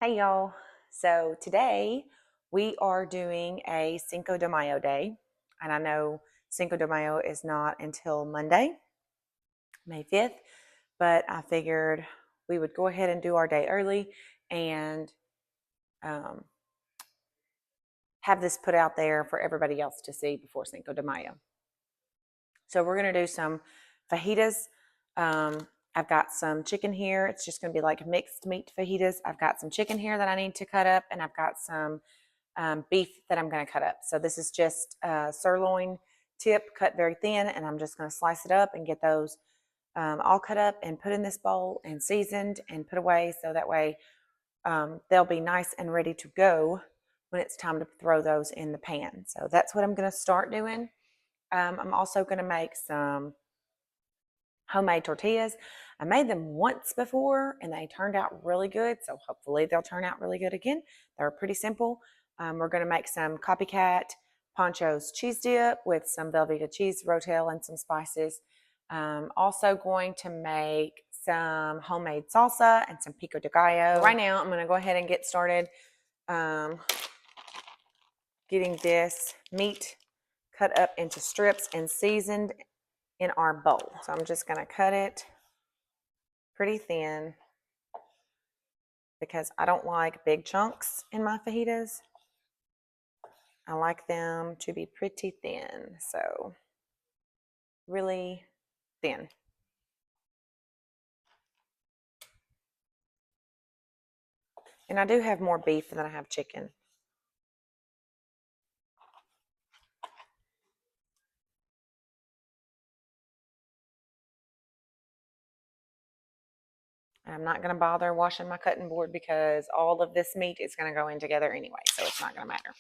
Hey y'all. So today we are doing a Cinco de Mayo day. And I know Cinco de Mayo is not until Monday, May 5th, but I figured we would go ahead and do our day early and um, have this put out there for everybody else to see before Cinco de Mayo. So we're going to do some fajitas. I've got some chicken here. It's just going to be like mixed meat fajitas. I've got some chicken here that I need to cut up, and I've got some beef that I'm going to cut up. So this is just sirloin tip cut very thin, and I'm just going to slice it up and get those all cut up and put in this bowl and seasoned and put away, so that way they'll be nice and ready to go when it's time to throw those in the pan. So that's what I'm going to start doing. I'm also going to make some homemade tortillas. I made them once before and they turned out really good, so hopefully they'll turn out really good again. They're pretty simple. We're going to make some copycat ponchos cheese dip with some Velveeta cheese, rotel, and some spices. Also going to make some homemade salsa and some pico de gallo. Right now I'm going to go ahead and get started getting this meat cut up into strips and seasoned in our bowl. So I'm just going to cut it pretty thin because I don't like big chunks in my fajitas. I like them to be pretty thin, so really thin. And I do have more beef than I have chicken. I'm not going to bother washing my cutting board because all of this meat is going to go in together anyway, so it's not going to matter.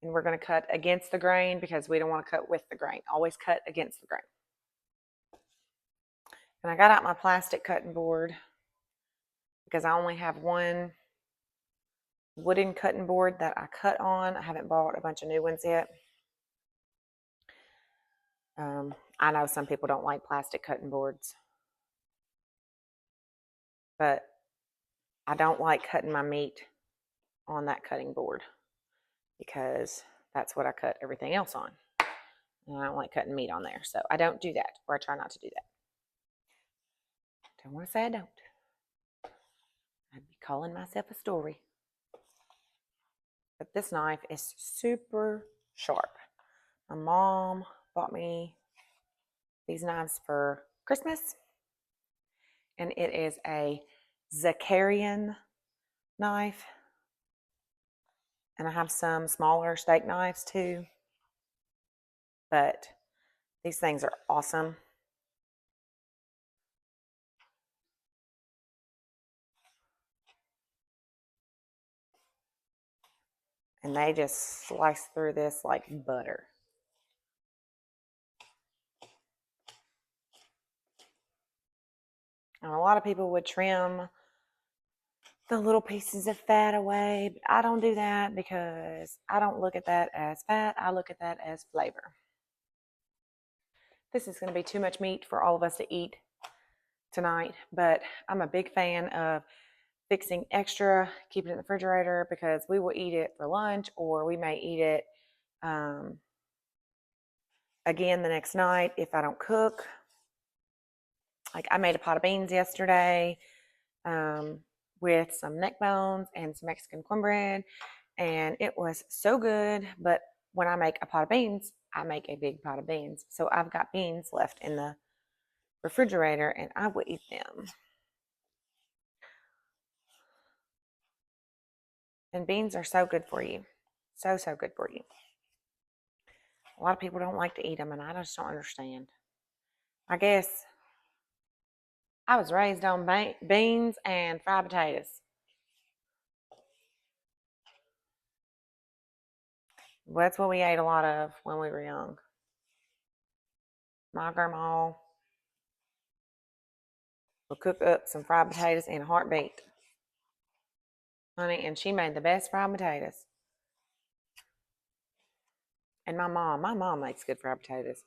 And we're going to cut against the grain because we don't want to cut with the grain. Always cut against the grain. And I got out my plastic cutting board because I only have one wooden cutting board that I cut on. I haven't bought a bunch of new ones yet. I know some people don't like plastic cutting boards, but I don't like cutting my meat on that cutting board because that's what I cut everything else on. And I don't like cutting meat on there, so I don't do that, or I try not to do that. Don't want to say I don't. I'd be calling myself a story. But this knife is super sharp. My mom bought me these knives for Christmas, and it is a Zakarian knife. And I have some smaller steak knives too, but these things are awesome. And they just slice through this like butter. And a lot of people would trim the little pieces of fat away, but I don't do that because I don't look at that as fat. I look at that as flavor. This is going to be too much meat for all of us to eat tonight, but I'm a big fan of fixing extra, keeping it in the refrigerator because we will eat it for lunch, or we may eat it again the next night if I don't cook. Like I made a pot of beans yesterday with some neck bones and some Mexican cornbread, and it was so good. But when I make a pot of beans, I make a big pot of beans. So I've got beans left in the refrigerator and I will eat them. And beans are so good for you. So good for you. A lot of people don't like to eat them, and I just don't understand. I guess I was raised on beans and fried potatoes. Well, that's what we ate a lot of when we were young. My grandma would cook up some fried potatoes in a heartbeat. Honey, and she made the best fried potatoes. And my mom makes good fried potatoes.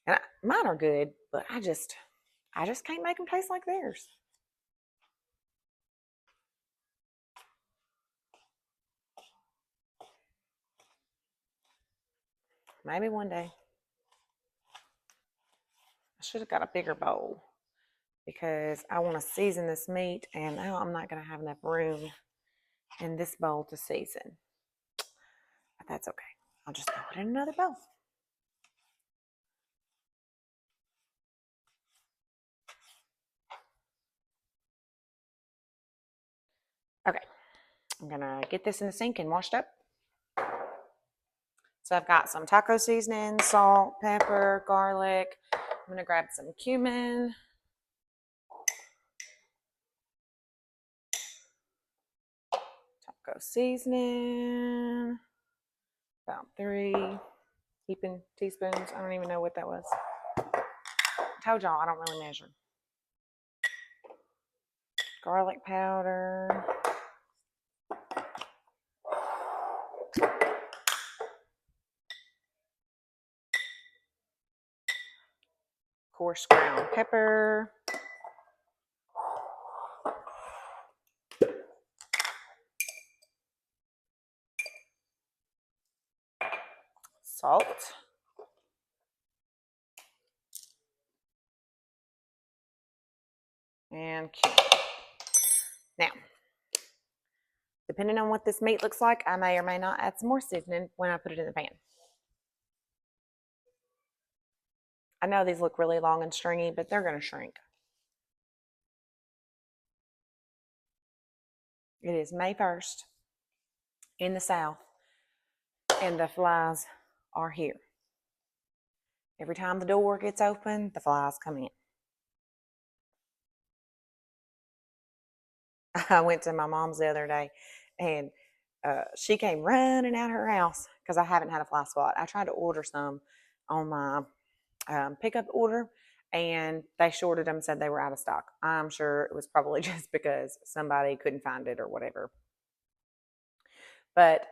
And mine are good, but I just can't make them taste like theirs. Maybe one day. I should have got a bigger bowl because I want to season this meat, and now I'm not going to have enough room in this bowl to season. But that's okay. I'll just throw it in another bowl. Okay, I'm going to get this in the sink and washed up. So I've got some taco seasoning, salt, pepper, garlic. I'm going to grab some cumin. Taco seasoning. About 3 heaping teaspoons. I don't even know what that was. I told y'all I don't really measure. Garlic powder. Coarse ground pepper. Salt. And cumin. Now, depending on what this meat looks like, I may or may not add some more seasoning when I put it in the pan. I know these look really long and stringy, but they're going to shrink. It is May 1st in the South, and the flies are here. Every time the door gets open, the flies come in. I went to my mom's the other day, and she came running out of her house because I haven't had a fly spot. I tried to order some on my pickup order, and they shorted them, said they were out of stock. I'm sure it was probably just because somebody couldn't find it or whatever. But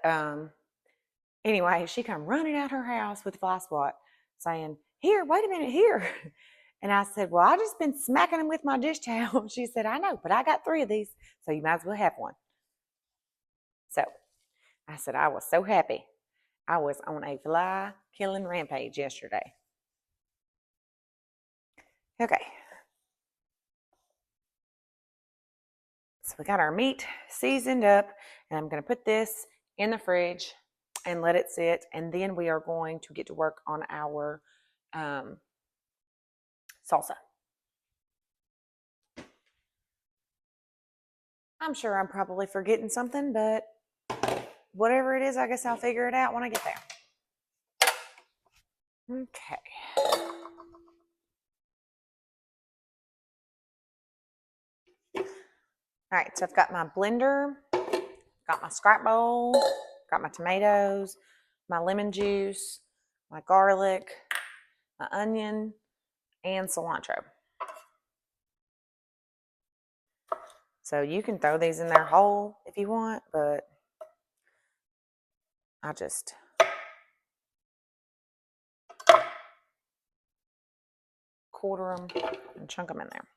anyway, she come running out her house with a fly spot saying, "Here, wait a minute, here." And I said, "Well, I just been smacking them with my dish towel." She said, "I know, but I got 3 of these, so you might as well have one." So I said, I was so happy. I was on a fly killing rampage yesterday. Okay. So we got our meat seasoned up, and I'm going to put this in the fridge and let it sit, and then we are going to get to work on our salsa. I'm sure I'm probably forgetting something, but whatever it is, I guess I'll figure it out when I get there. Okay. All right, so I've got my blender, got my scrap bowl, got my tomatoes, my lemon juice, my garlic, my onion, and cilantro. So you can throw these in there whole if you want, but I just quarter them and chunk them in there.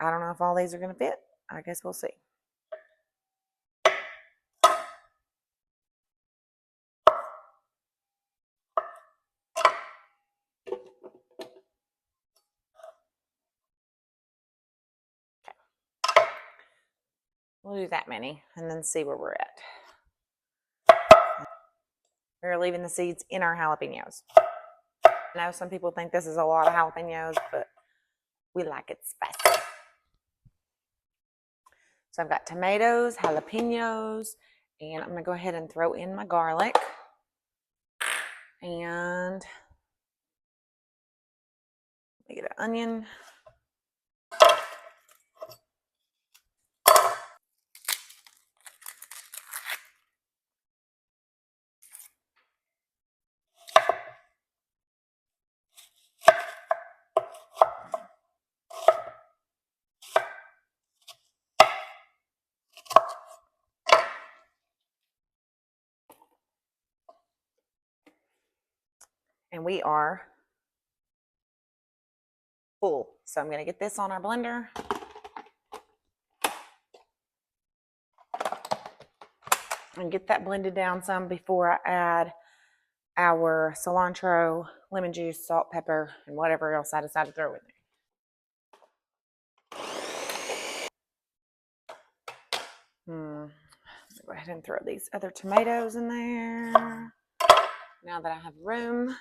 I don't know if all these are going to fit. I guess we'll see. We'll do that many and then see where we're at. We're leaving the seeds in our jalapenos. I know some people think this is a lot of jalapenos, but we like it spicy. So I've got tomatoes, jalapenos, and I'm going to go ahead and throw in my garlic. And let me get an onion. and we are full. So I'm going to get this on our blender. And get that blended down some before I add our cilantro, lemon juice, salt, pepper, and whatever else I decide to throw in there. Go ahead and throw these other tomatoes in there now that I have room.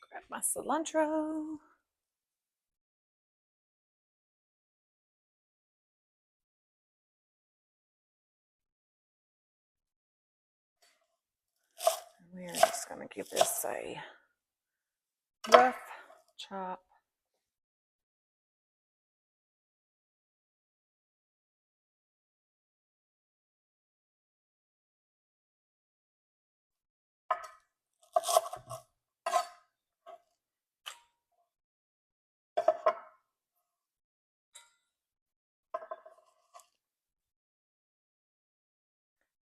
Grab my cilantro. We're just going to give this a rough chop.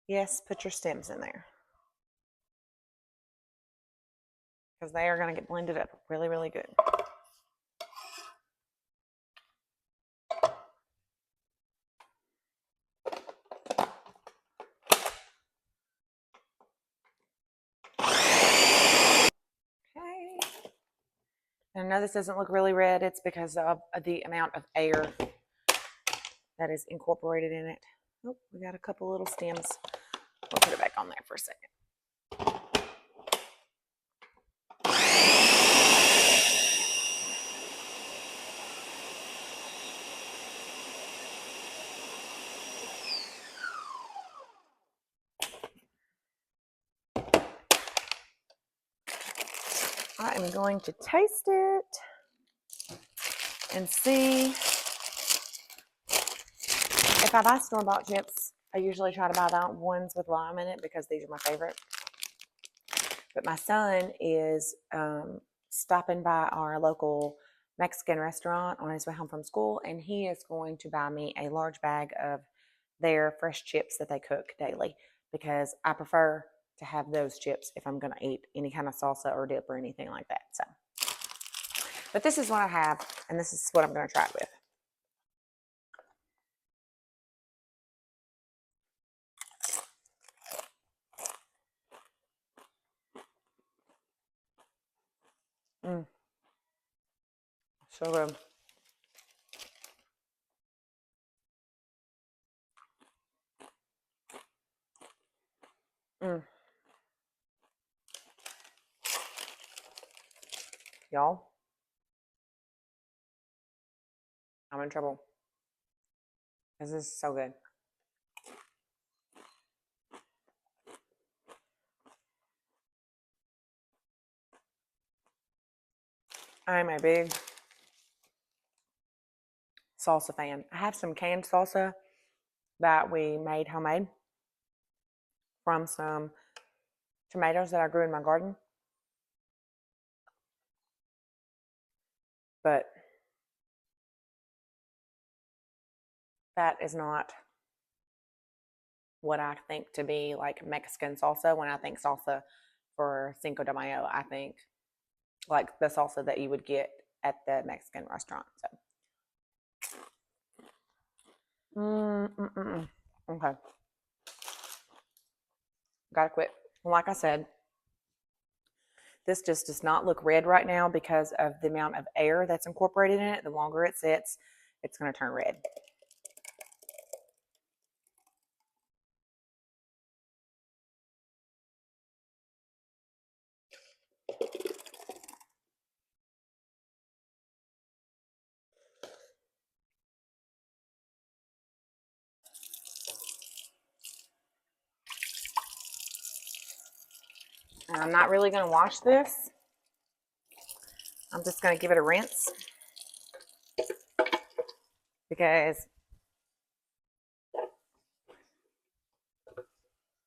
Yes, put your stems in there, because they are going to get blended up really, really good. Okay. And I know this doesn't look really red. It's because of the amount of air that is incorporated in it. Oh, we got a couple little stems. We'll put it back on there for a second. I am going to taste it and see. If I buy store-bought chips, I usually try to buy the ones with lime in it because these are my favorite. But my son is stopping by our local Mexican restaurant on his way home from school, and he is going to buy me a large bag of their fresh chips that they cook daily, because I prefer to have those chips if I'm going to eat any kind of salsa or dip or anything like that. So, but this is what I have, and this is what I'm going to try it with. So good. Y'all, I'm in trouble because this is so good. I'm a big salsa fan. I have some canned salsa that we made homemade from some tomatoes that I grew in my garden. But that is not what I think to be like Mexican salsa. When I think salsa for Cinco de Mayo, I think like the salsa that you would get at the Mexican restaurant. So, okay. Gotta quit. Like I said, this just does not look red right now because of the amount of air that's incorporated in it. The longer it sits, it's going to turn red. And I'm not really going to wash this. I'm just going to give it a rinse because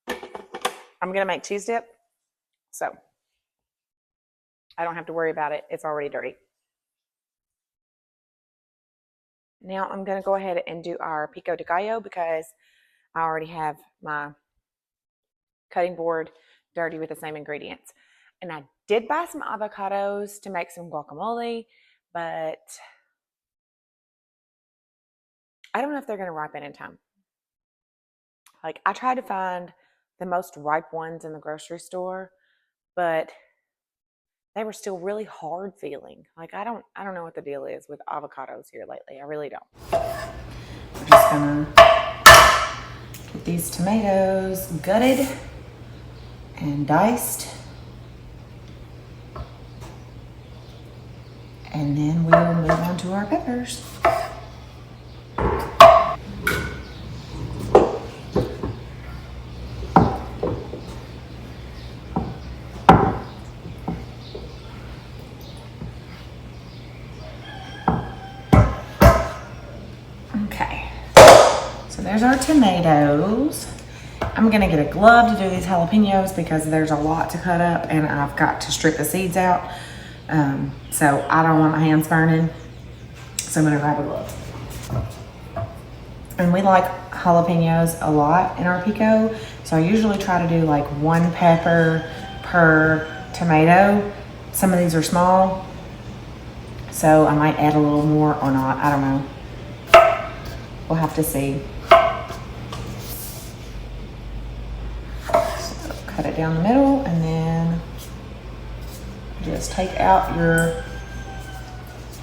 I'm going to make cheese dip. So I don't have to worry about it. It's already dirty. Now I'm going to go ahead and do our pico de gallo because I already have my cutting board dirty with the same ingredients. And I did buy some avocados to make some guacamole, but I don't know if they're going to ripen in time. Like, I tried to find the most ripe ones in the grocery store, but they were still really hard feeling. Like, I don't know what the deal is with avocados here lately. I really don't. I'm just gonna get these tomatoes gutted and diced. And then we'll move on to our peppers. Okay, so there's our tomatoes. I'm gonna get a glove to do these jalapenos because there's a lot to cut up and I've got to strip the seeds out. So I don't want my hands burning, so I'm gonna grab a glove. And we like jalapenos a lot in our pico, so I usually try to do like 1 pepper per tomato. Some of these are small, so I might add a little more or not, I don't know. We'll have to see. So cut it down the middle and then just take out your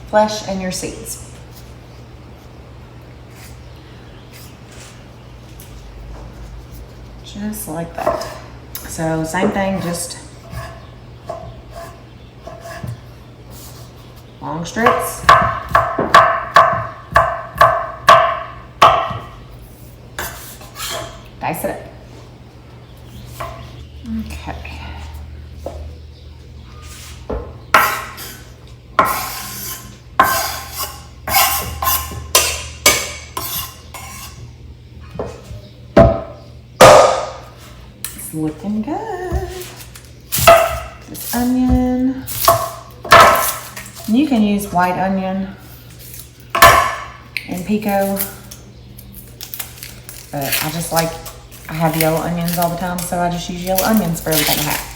flesh and your seeds. Just like that. So same thing, just long strips. Dice it up. Okay. It's looking good. This onion. And you can use white onion in pico, but I just like, I have yellow onions all the time, so I just use yellow onions for everything I have.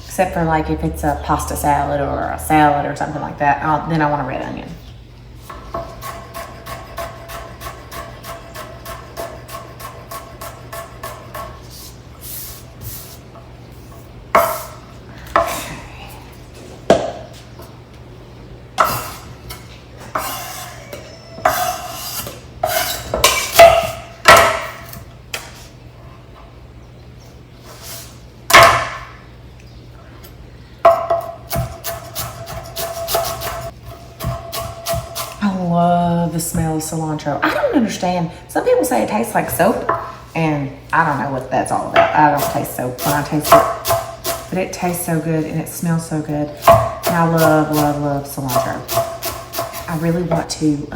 Except for like if it's a pasta salad or a salad or something like that, then I want a red onion. Love the smell of cilantro. I don't understand. Some people say it tastes like soap, and I don't know what that's all about. I don't taste soap when I taste it, but it tastes so good and it smells so good. And I love, love, love cilantro. I really want to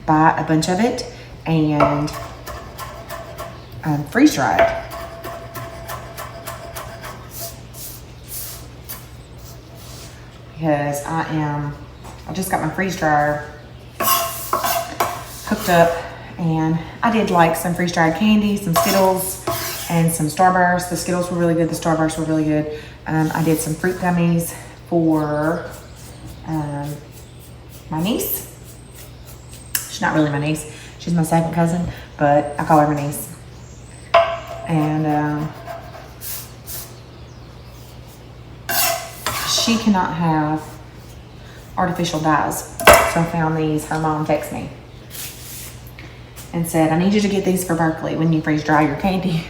buy a bunch of it and freeze dry it. Because I just got my freeze dryer hooked up, and I did like some freeze dried candy, some Skittles, and some Starbursts. The Skittles were really good. The Starbursts were really good. I did some fruit gummies for my niece. She's not really my niece. She's my second cousin, but I call her my niece. And she cannot have artificial dyes. So I found these. Her mom texted me. and said, I need you to get these for Berkeley when you freeze dry your candy.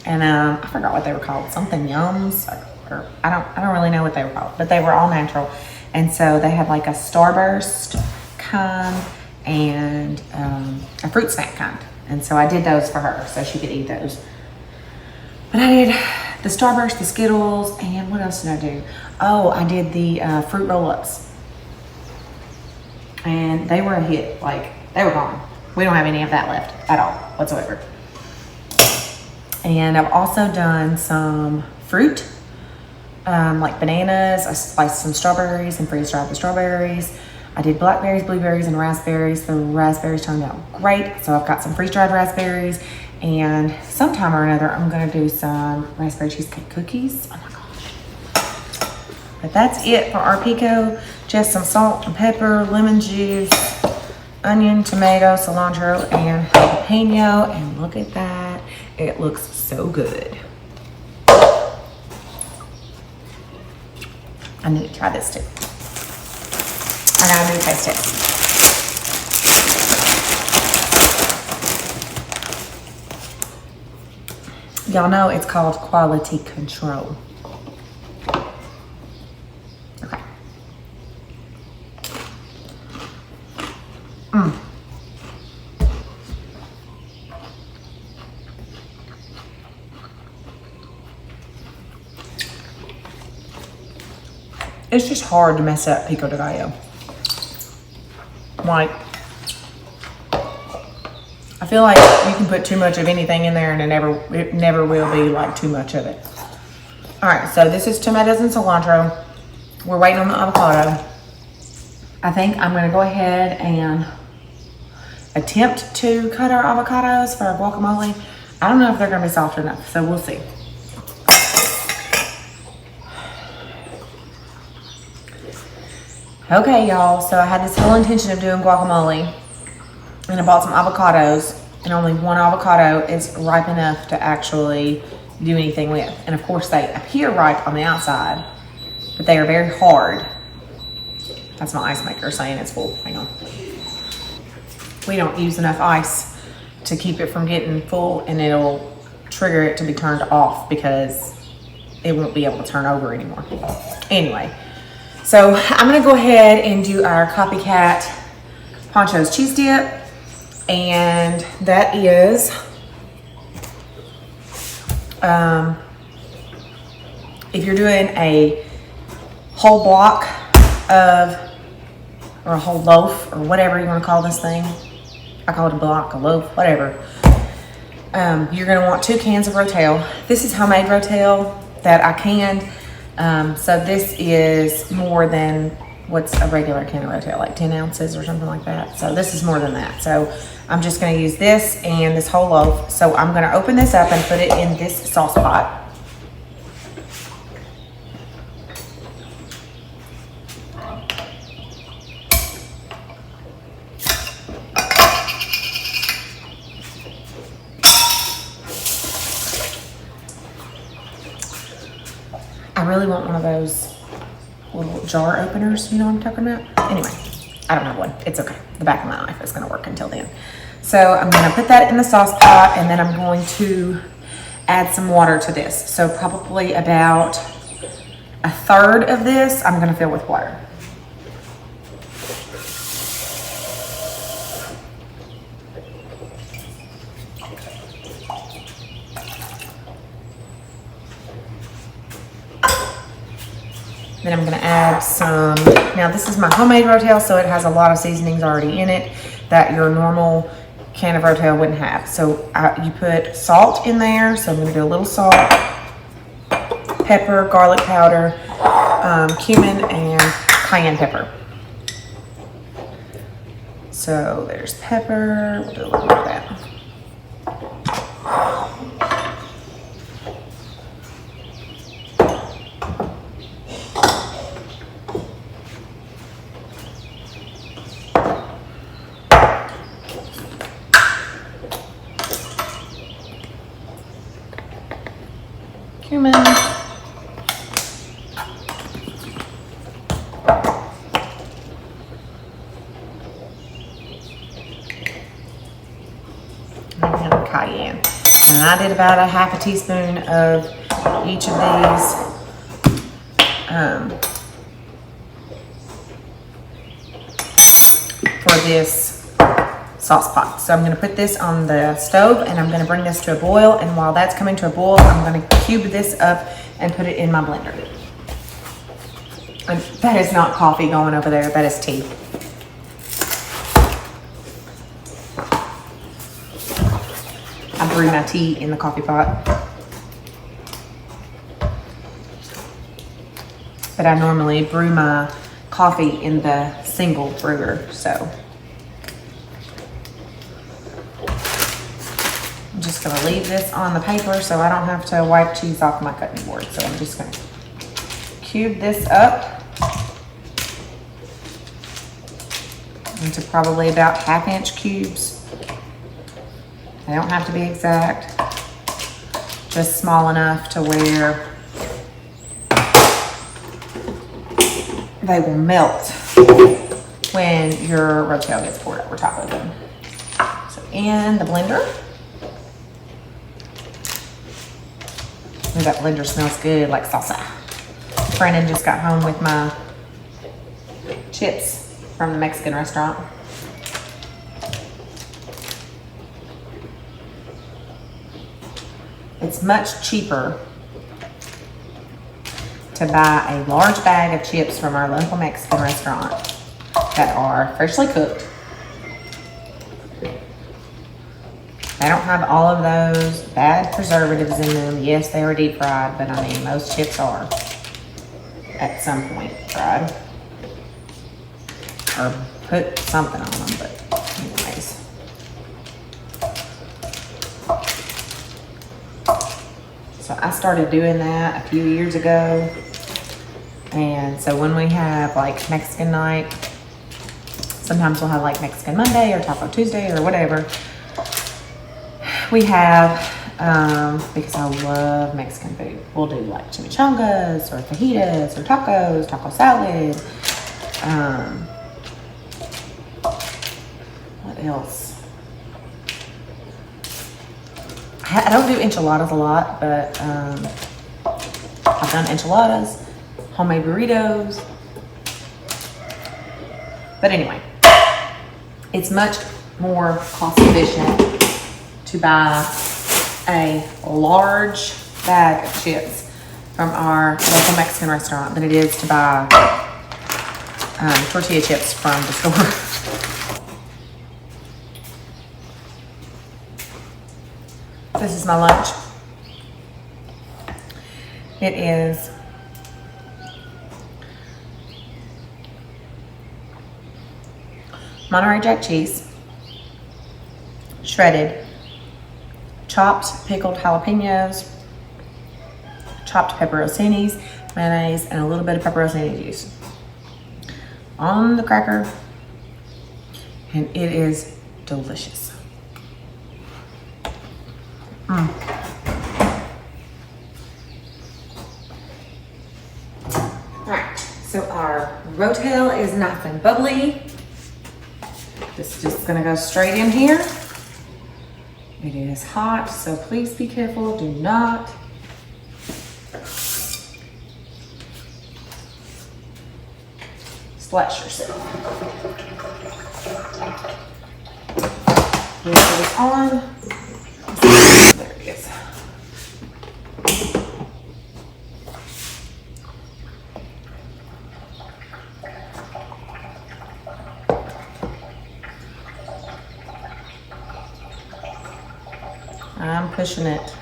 And I forgot what they were called, something yums, or I don't really know what they were called, but they were all natural. And so they had like a Starburst kind and a fruit snack kind. And so I did those for her so she could eat those. But I did the Starburst, the Skittles, and what else did I do? Oh, I did the fruit roll-ups. And they were a hit, like they were gone. We don't have any of that left at all, whatsoever. And I've also done some fruit, like bananas. I sliced some strawberries and freeze-dried the strawberries. I did blackberries, blueberries, and raspberries. The raspberries turned out great. So I've got some freeze-dried raspberries, and sometime or another, I'm gonna do some raspberry cheesecake cookies. Oh my gosh. But that's it for our pico. Just some salt and pepper, lemon juice, onion, tomato, cilantro, and jalapeno. And look at that. It looks so good. I need to try this too. I gotta do a taste test. Y'all know it's called quality control. Okay. It's just hard to mess up pico de gallo. Like, I feel like you can put too much of anything in there and it never will be like too much of it. All right, so this is tomatoes and cilantro. We're waiting on the avocado. I think I'm gonna go ahead and attempt to cut our avocados for our guacamole. I don't know if they're gonna be soft enough, so we'll see. Okay, y'all, so I had this whole intention of doing guacamole, and I bought some avocados, and only one avocado is ripe enough to actually do anything with. And of course, they appear ripe on the outside, but they are very hard. That's my ice maker saying it's full. Hang on. We don't use enough ice to keep it from getting full, and it'll trigger it to be turned off because it won't be able to turn over anymore. Anyway. So I'm gonna go ahead and do our copycat ponchos cheese dip, and that is, if you're doing a whole block of, or a whole loaf, or whatever you wanna call this thing, I call it a block, a loaf, whatever, you're gonna want 2 cans of Rotel. This is homemade Rotel that I canned. So this is more than what's a regular can of Rotel, like 10 ounces or something like that. So this is more than that. So I'm just gonna use this and this whole loaf. So I'm gonna open this up and put it in this sauce pot. I really want one of those little jar openers, you know what I'm talking about? Anyway, I don't have one. It's okay. The back of my knife is gonna work until then. So I'm gonna put that in the sauce pot, and then I'm going to add some water to this. So probably about 1/3 of this, I'm gonna fill with water. Then I'm gonna add some, now this is my homemade Rotel, so it has a lot of seasonings already in it that your normal can of Rotel wouldn't have. So you put salt in there, so I'm gonna do a little salt, pepper, garlic powder, cumin, and cayenne pepper. So there's pepper, we'll do a little bit of that. Cumin. cayenne. And I did about a half a teaspoon of each of these. For this sauce pot. So I'm going to put this on the stove and I'm going to bring this to a boil, and while that's coming to a boil, I'm going to cube this up and put it in my blender. And that is not coffee going over there, that is tea. I brew my tea in the coffee pot. But I normally brew my coffee in the single brewer, so. I'm just gonna leave this on the paper so I don't have to wipe cheese off my cutting board. So I'm just gonna cube this up into probably about 1/2 inch cubes. They don't have to be exact, just small enough to where they will melt when your rotel gets poured over top of them. So in the blender. Ooh, that blender smells good, like salsa. Brandon just got home with my chips from the Mexican restaurant. It's much cheaper to buy a large bag of chips from our local Mexican restaurant that are freshly cooked. They don't have all of those bad preservatives in them. Yes, they are deep fried, but I mean, most chips are at some point fried. Or put something on them, but anyways. So I started doing that a few years ago. And so when we have like Mexican night, sometimes we'll have like Mexican Monday or Taco Tuesday or whatever. We have, because I love Mexican food, we'll do like chimichangas or fajitas or tacos, taco salad. What else? I don't do enchiladas a lot, but I've done enchiladas, homemade burritos. But anyway, it's much more cost efficient to buy a large bag of chips from our local Mexican restaurant than it is to buy tortilla chips from the store. This is my lunch. It is Monterey Jack cheese, shredded, chopped pickled jalapenos, chopped pepperoncinis, mayonnaise, and a little bit of pepperoni juice on the cracker, and it is delicious. All right, so our rotel is nice and bubbly. This is just gonna go straight in here. It is hot, so please be careful. Do not splash yourself. Put this on. There it is. I'm pushing it.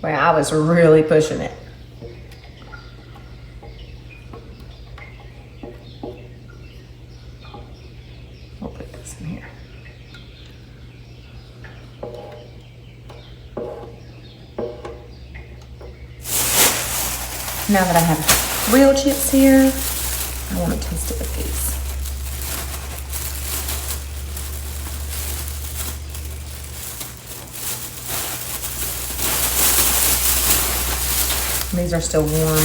Well, I was really pushing it. We'll put this in here. Now that I have real chips here, I want to taste it with these. These are still warm.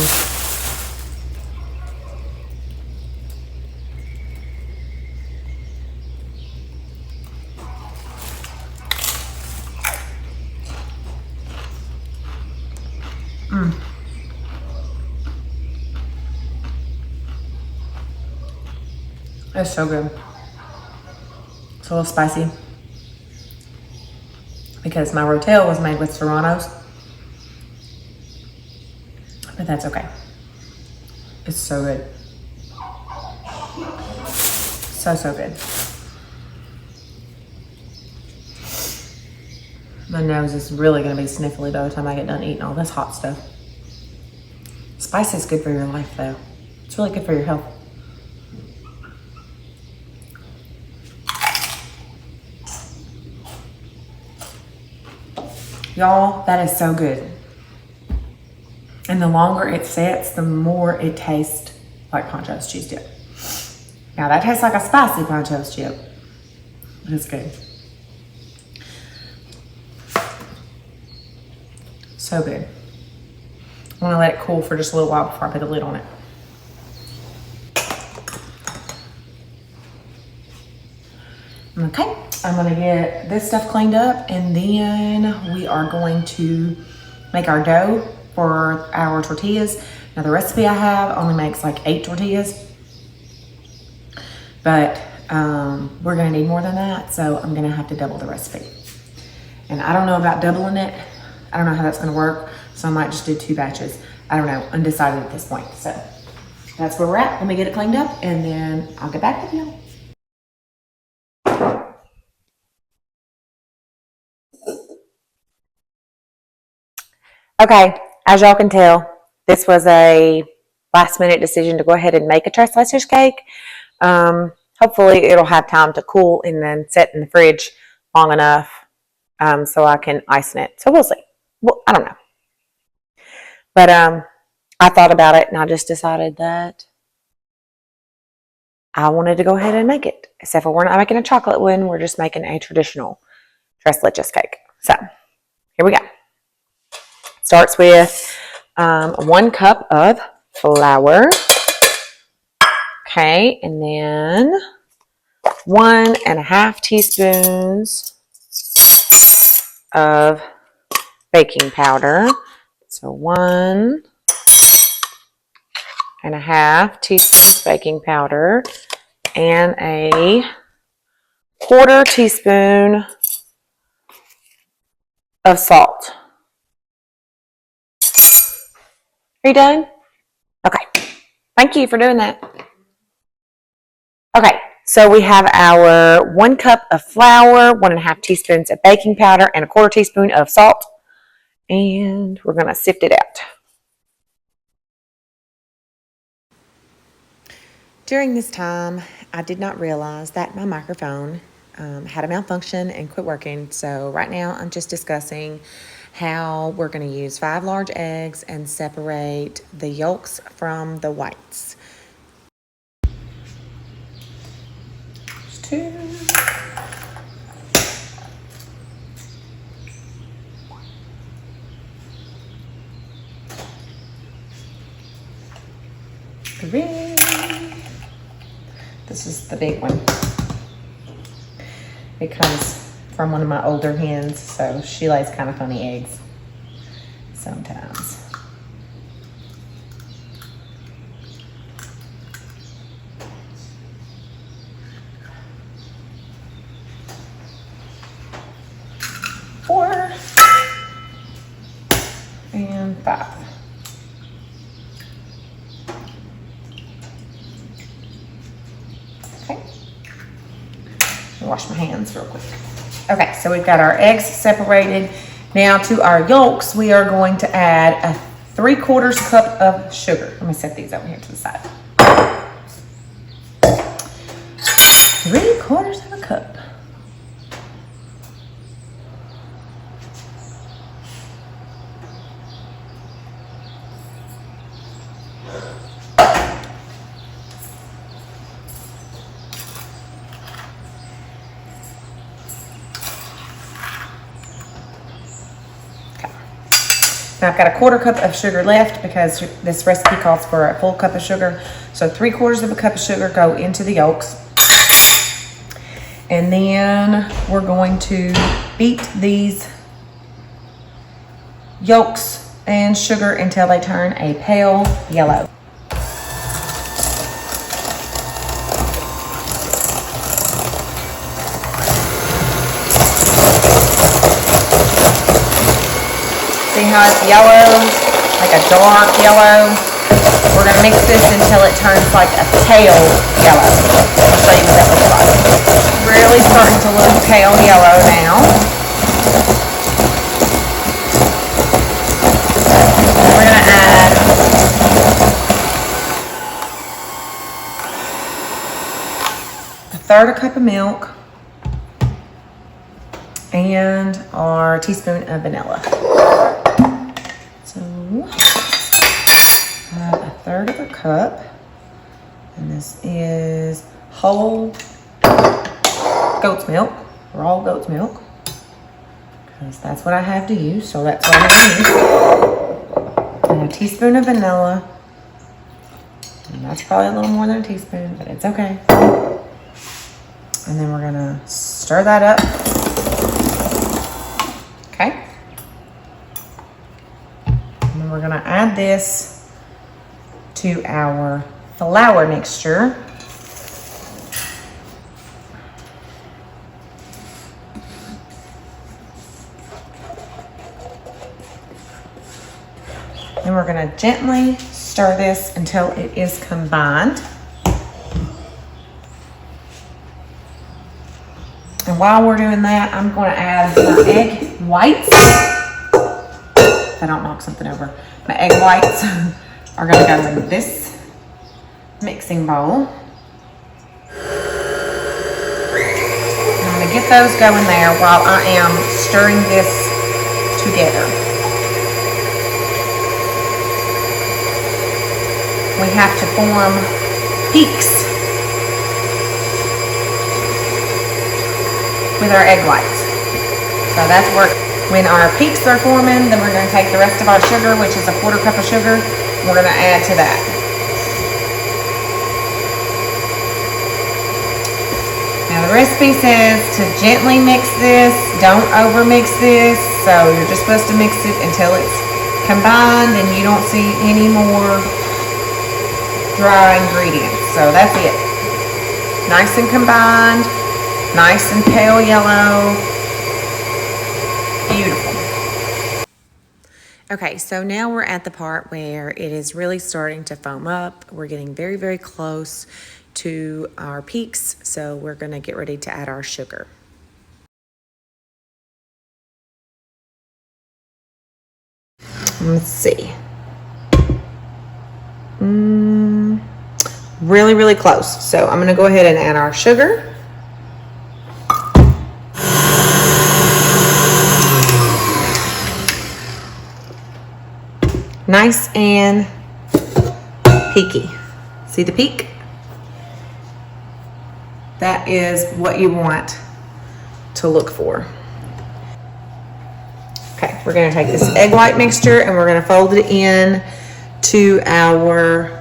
It's so good. It's a little spicy because my rotel was made with serranos, but that's okay. It's so good. So good. My nose is really gonna be sniffly by the time I get done eating all this hot stuff. Spice is good for your life though. It's really good for your health. Y'all, that is so good. And the longer it sets, the more it tastes like ponchos cheese dip. Now that tastes like a spicy ponchos chip, but it's good. So good. I'm gonna let it cool for just a little while before I put the lid on it. Okay, I'm gonna get this stuff cleaned up and then we are going to make our dough for our tortillas. Now the recipe I have only makes like 8 tortillas, but we're gonna need more than that, so I'm gonna have to double the recipe. And I don't know about doubling it. I don't know how that's gonna work, so I might just do 2 batches. I don't know, undecided at this point. So that's where we're at. Let me get it cleaned up and then I'll get back with you. Okay, as y'all can tell, this was a last minute decision to go ahead and make a Tres Leches cake. Hopefully it'll have time to cool and then sit in the fridge long enough so I can ice it. So we'll see. Well, I don't know. But I thought about it and I just decided that I wanted to go ahead and make it. Except for we're not making a chocolate one, we're just making a traditional Tres Leches cake. So here we go. Starts with 1 cup of flour. Okay, and then 1.5 teaspoons of baking powder. So 1.5 teaspoons baking powder and a 1/4 teaspoon of salt. Are you done? Okay. Thank you for doing that. Okay, so we have our 1 cup of flour, 1.5 teaspoons of baking powder, and a 1/4 teaspoon of salt. And we're going to sift it out. During this time, I did not realize that my microphone had a malfunction and quit working. So right now I'm just discussing how we're going to use 5 large eggs and separate the yolks from the whites. 2. 3. This is the big one. It comes from one of my older hens, so she lays kind of funny eggs sometimes. 4 and 5. Okay. Wash my hands real quick. Okay, so we've got our eggs separated. Now to our yolks, we are going to add a 3/4 cup of sugar. Let me set these over here to the side. 3/4 cup. Now I've got a 1/4 cup of sugar left because this recipe calls for a full cup of sugar. So 3/4 of a cup of sugar go into the yolks. And then we're going to beat these yolks and sugar until they turn a pale yellow. See how it's yellow, like a dark yellow? We're gonna mix this until it turns like a pale yellow. I'll show you what that looks like. Really starting to look pale yellow now. We're gonna add a 1/3 cup of milk and our teaspoon of vanilla. So, add a 1/3 of a cup, and this is whole goat's milk, raw goat's milk, because that's what I have to use, so that's what I'm going to use. And a teaspoon of vanilla, and that's probably a little more than a teaspoon, but it's okay. And then we're going to stir that up. Okay. And then we're going to add this to our flour mixture. Then we're going to gently stir this until it is combined. And while we're doing that, I'm going to add my egg whites. If I don't knock something over. My egg whites are going to go in this mixing bowl. I'm going to get those going there while I am stirring this together. We have to form peaks with our egg whites. So that's where, when our peaks are forming, then we're going to take the rest of our sugar, which is a 1/4 cup of sugar, and we're going to add to that. Now the recipe says to gently mix this, don't over mix this, so you're just supposed to mix it until it's combined and you don't see any more dry ingredients. So that's it. Nice and combined, nice and pale yellow. Beautiful. Okay, so now we're at the part where it is really starting to foam up. We're getting very, very close to our peaks, so we're going to get ready to add our sugar. Let's see. Really, really close. So I'm going to go ahead and add our sugar. Nice and peaky. See the peak? That is what you want to look for. Okay, we're going to take this egg white mixture and we're going to fold it in to our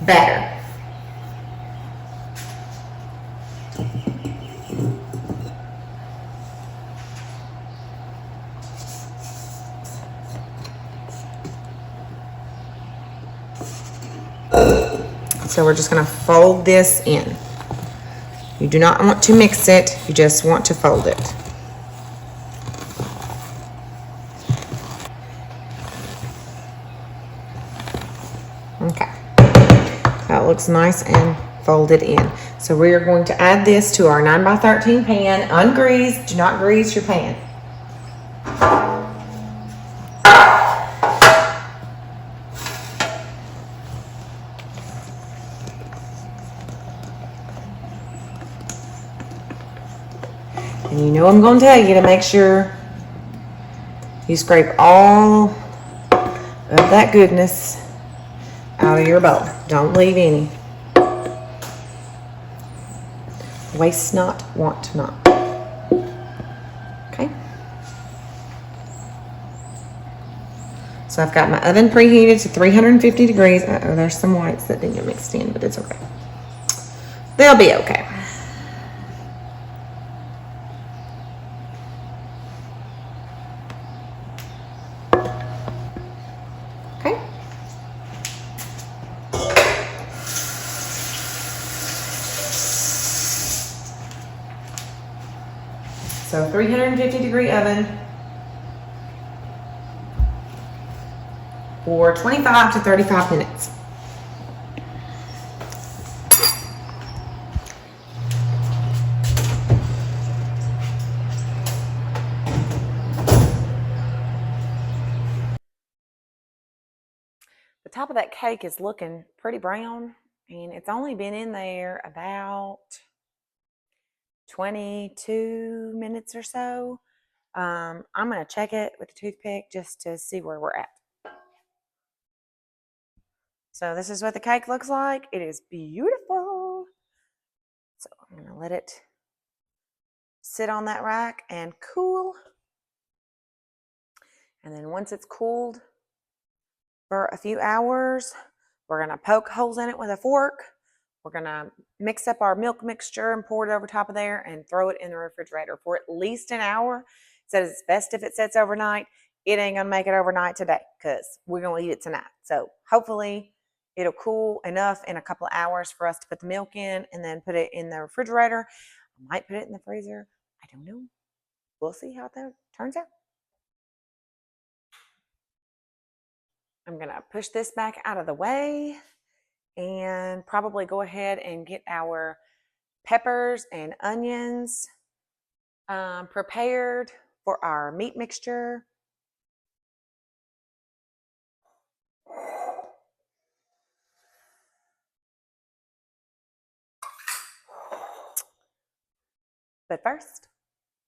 batter. So we're just going to fold this in. You do not want to mix it, you just want to fold it. Okay. That looks nice and folded in. So we are going to add this to our 9x13 pan, ungreased. Do not grease your pan. And you know I'm going to tell you to make sure you scrape all of that goodness out of your bowl. Don't leave any. Waste not, want not. Okay. So I've got my oven preheated to 350 degrees. Uh-oh, there's some whites that didn't get mixed in, but it's okay. They'll be okay. Okay. So 350 degree oven for 25 to 35 minutes. The top of that cake is looking pretty brown, and it's only been in there about 22 minutes or so. I'm going to check it with a toothpick just to see where we're at. So this is what the cake looks like. It is beautiful. So I'm going to let it sit on that rack and cool. And then once it's cooled for a few hours, we're going to poke holes in it with a fork. We're going to mix up our milk mixture and pour it over top of there and throw it in the refrigerator for at least an hour. It says it's best if it sits overnight. It ain't going to make it overnight today because we're going to eat it tonight. So hopefully it'll cool enough in a couple of hours for us to put the milk in and then put it in the refrigerator. I might put it in the freezer. I don't know. We'll see how that turns out. I'm going to push this back out of the way and probably go ahead and get our peppers and onions prepared for our meat mixture. But first,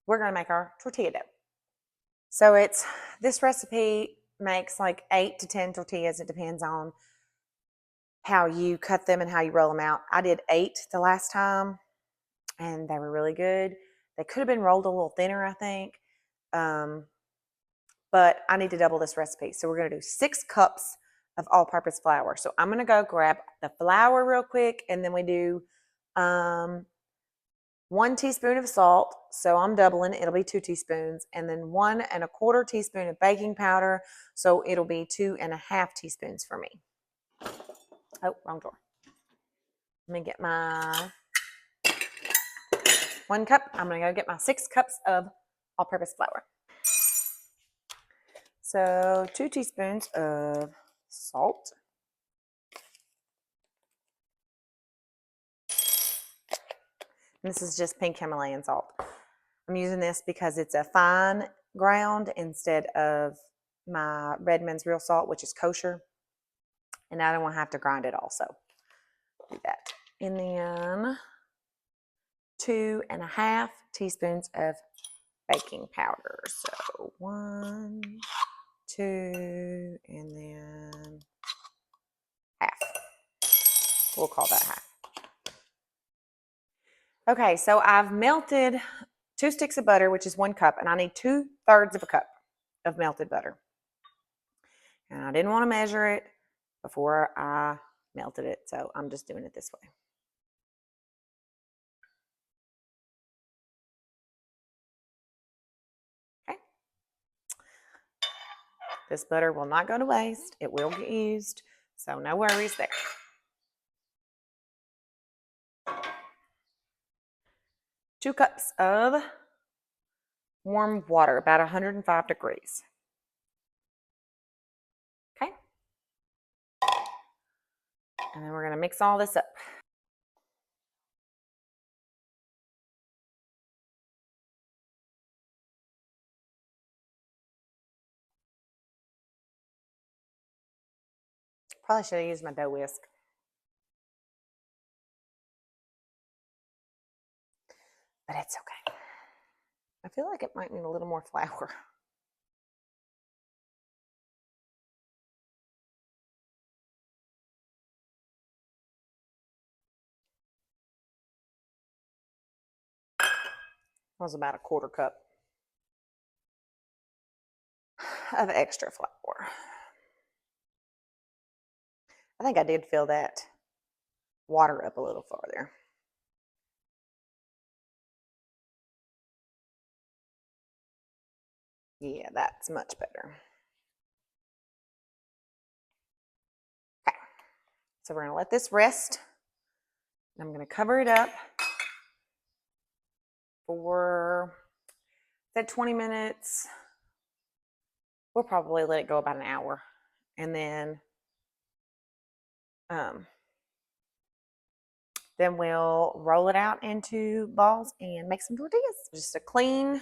we're going to make our tortilla dough. So this recipe makes like 8 to 10 tortillas. It depends on how you cut them and how you roll them out. I did 8 the last time, and they were really good. They could have been rolled a little thinner, I think. But I need to double this recipe. So we're going to do 6 cups of all-purpose flour. So I'm going to go grab the flour real quick, and then we do 1 teaspoon of salt. So I'm doubling. It'll be 2 teaspoons. And then 1¼ teaspoon of baking powder. So it'll be 2½ teaspoons for me. Oh, wrong drawer. Let me get my 1 cup. I'm going to go get my 6 cups of all-purpose flour. So 2 teaspoons of salt. And this is just pink Himalayan salt. I'm using this because it's a fine ground instead of my Redmond's real salt, which is kosher. And I don't want to have to grind it also. Do that. And then 2½ teaspoons of baking powder. So 1, 2, and then half. We'll call that half. Okay, so I've melted 2 sticks of butter, which is 1 cup, and I need 2/3 of a cup of melted butter. And I didn't want to measure it before I melted it, so I'm just doing it this way. Okay. This butter will not go to waste. It will get used, so no worries there. 2 cups of warm water, about 105 degrees. Okay. And then we're going to mix all this up. Probably should have used my dough whisk. But it's okay. I feel like it might need a little more flour. That was about 1/4 cup of extra flour. I think I did fill that water up a little farther. Yeah, that's much better. Okay, so we're going to let this rest. I'm going to cover it up for, say, 20 minutes. We'll probably let it go about an hour. And then we'll roll it out into balls and make some tortillas. Just a clean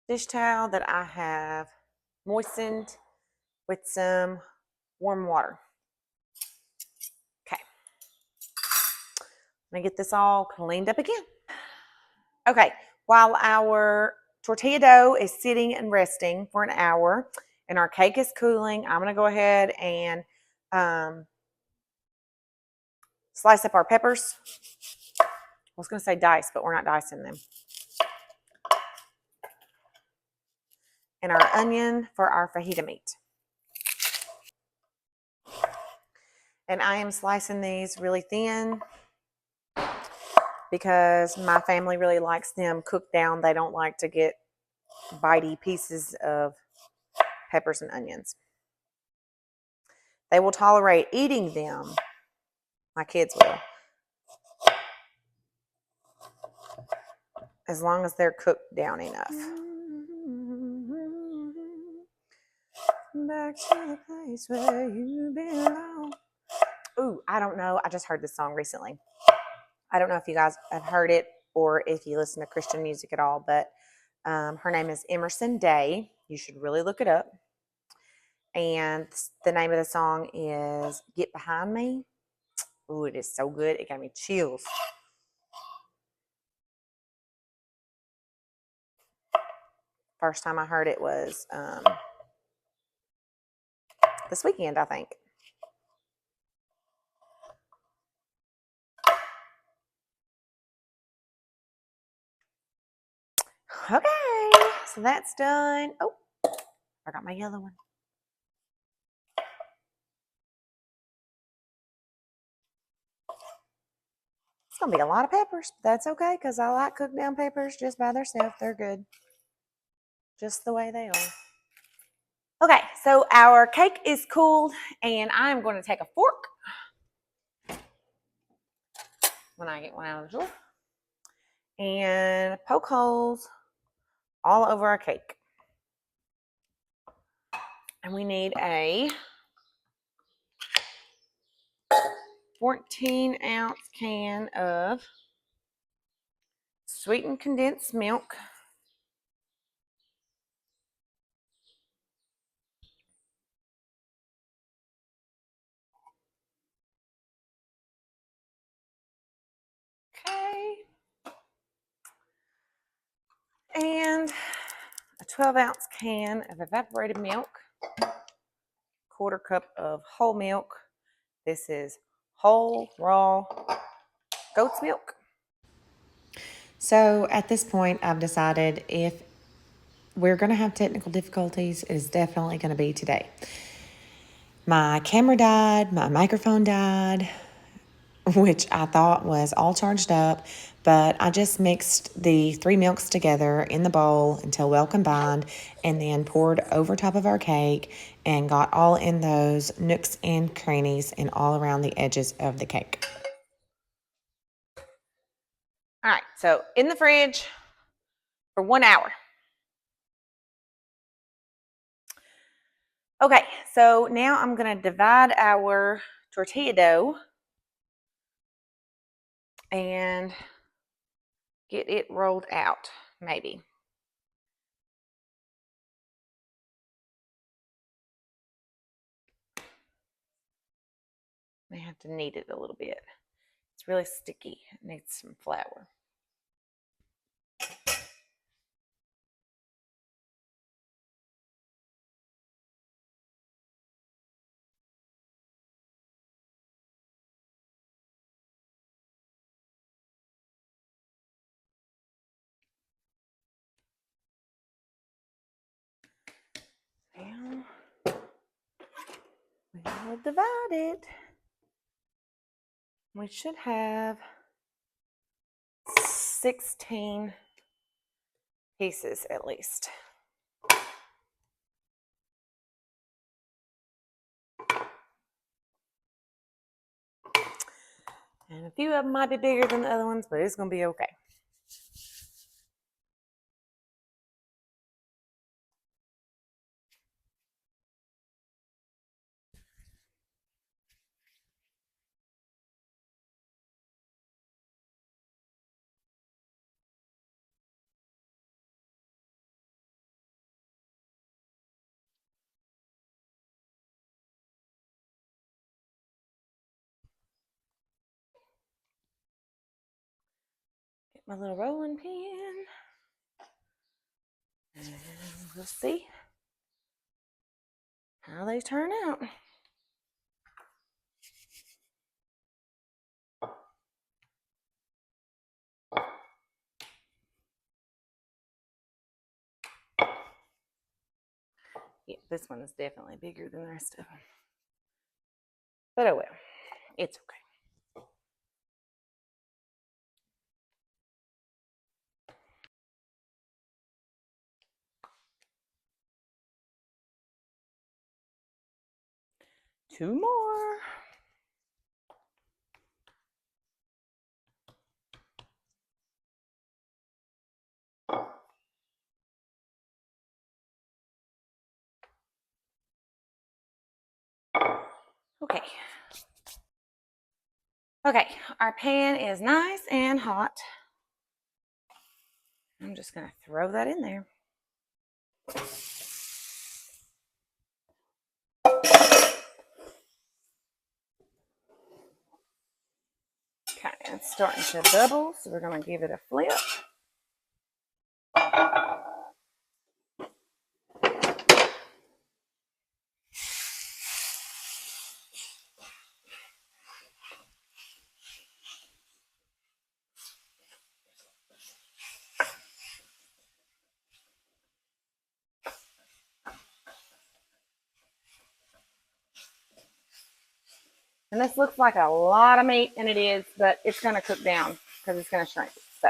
dish towel that I have moistened with some warm water. Okay. I'm going to get this all cleaned up again. Okay, while our tortilla dough is sitting and resting for an hour and our cake is cooling, I'm going to go ahead and slice up our peppers. I was going to say dice, but we're not dicing them. And our onion for our fajita meat. And I am slicing these really thin because my family really likes them cooked down. They don't like to get bitey pieces of peppers and onions. They will tolerate eating them. My kids will. As long as they're cooked down enough. Back to the place where you belong. Ooh, I don't know. I just heard this song recently. I don't know if you guys have heard it or if you listen to Christian music at all, but her name is Emerson Day. You should really look it up. And the name of the song is Get Behind Me. Ooh, it is so good. It gave me chills. First time I heard it was this weekend, I think. Okay, so that's done. Oh, I got my yellow one. It's going to be a lot of peppers, but that's okay because I like cooked down peppers just by themselves. They're good. Just the way they are. Okay, so our cake is cooled, and I'm going to take a fork when I get one out of the drawer and poke holes all over our cake. And we need a 14-ounce can of sweetened condensed milk. Okay. And a 12-ounce can of evaporated milk. Quarter cup of whole milk. This is whole, raw goat's milk. So at this point, I've decided if we're going to have technical difficulties, it is definitely going to be today. My camera died, my microphone died, which I thought was all charged up, but I just mixed the 3 milks together in the bowl until well combined and then poured over top of our cake and got all in those nooks and crannies and all around the edges of the cake. All right, so in the fridge for 1 hour. Okay, so now I'm going to divide our tortilla dough and get it rolled out, maybe. I have to knead it a little bit. It's really sticky. It needs some flour. And we'll divide it. We should have 16 pieces at least. And a few of them might be bigger than the other ones, but it's going to be okay. Get my little rolling pin. And we'll see how they turn out. Yeah, this one is definitely bigger than the rest of them. But oh well, it's okay. Two more. Okay. Okay, our pan is nice and hot. I'm just going to throw that in there. Okay, it's starting to bubble, so we're going to give it a flip. And this looks like a lot of meat, and it is, but it's going to cook down because it's going to shrink. So.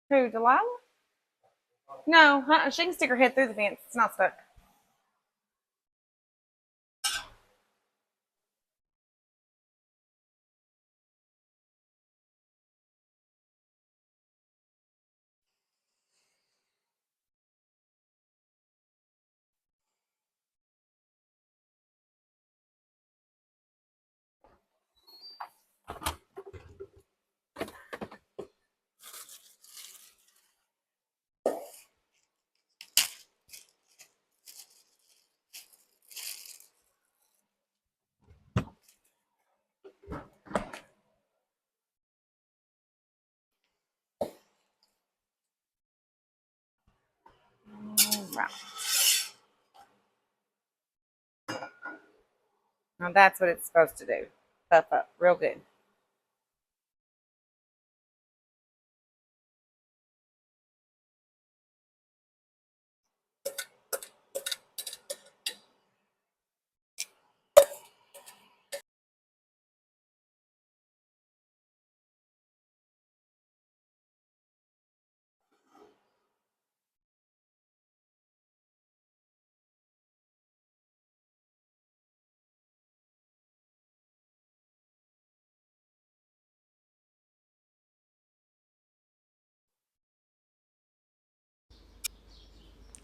Who, Delilah? No, she can stick her head through the fence. It's not stuck. All right. Now that's what it's supposed to do. Puff up real good.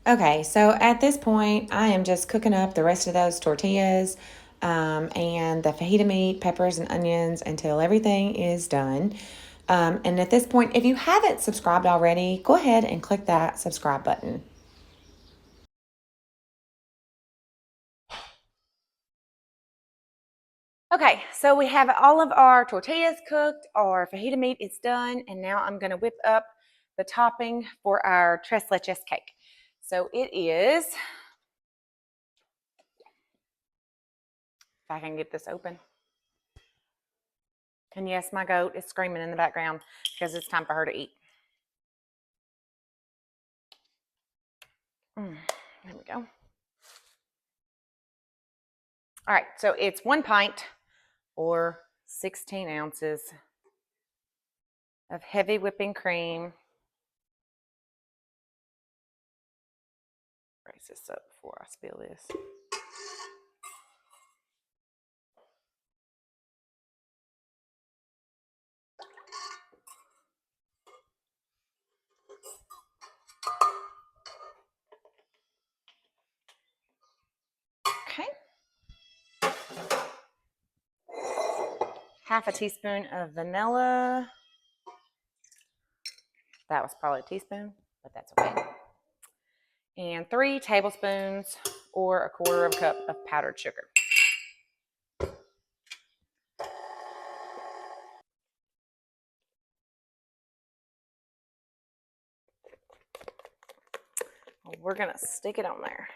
Okay, so at this point, I am just cooking up the rest of those tortillas and the fajita meat, peppers, and onions until everything is done. And at this point, if you haven't subscribed already, go ahead and click that subscribe button. Okay, so we have all of our tortillas cooked, our fajita meat is done, and now I'm going to whip up the topping for our Tres Leches cake. So it is, if I can get this open. And yes, my goat is screaming in the background because it's time for her to eat. There we go. All right, so it's 1 pint or 16 ounces of heavy whipping cream. Raise this up before I spill this. Okay. Half a teaspoon of vanilla. That was probably a teaspoon, but that's okay. And 3 tablespoons or 1/4 cup of powdered sugar. We're gonna stick it on there.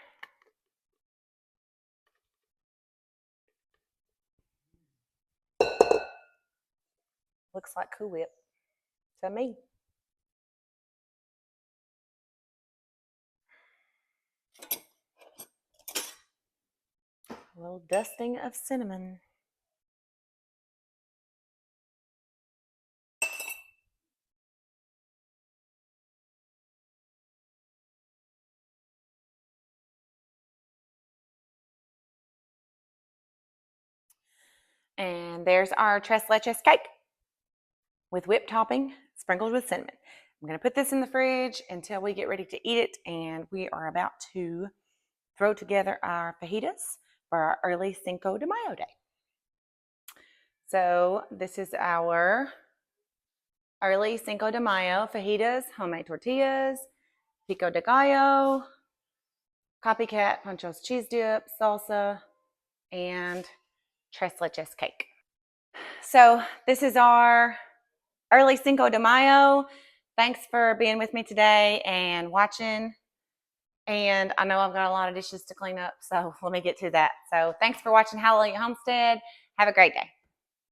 Looks like Cool Whip to me. A little dusting of cinnamon. And there's our Tres Leches Cake with whipped topping sprinkled with cinnamon. I'm going to put this in the fridge until we get ready to eat it, and we are about to throw together our fajitas for our early Cinco de Mayo day. So this is our early Cinco de Mayo fajitas, homemade tortillas, pico de gallo, copycat, ponchos cheese dip, salsa, and Tres Leches Cake. So this is our early Cinco de Mayo. Thanks for being with me today and watching. And I know I've got a lot of dishes to clean up, so let me get to that. So thanks for watching Hallelujah Homestead. Have a great day.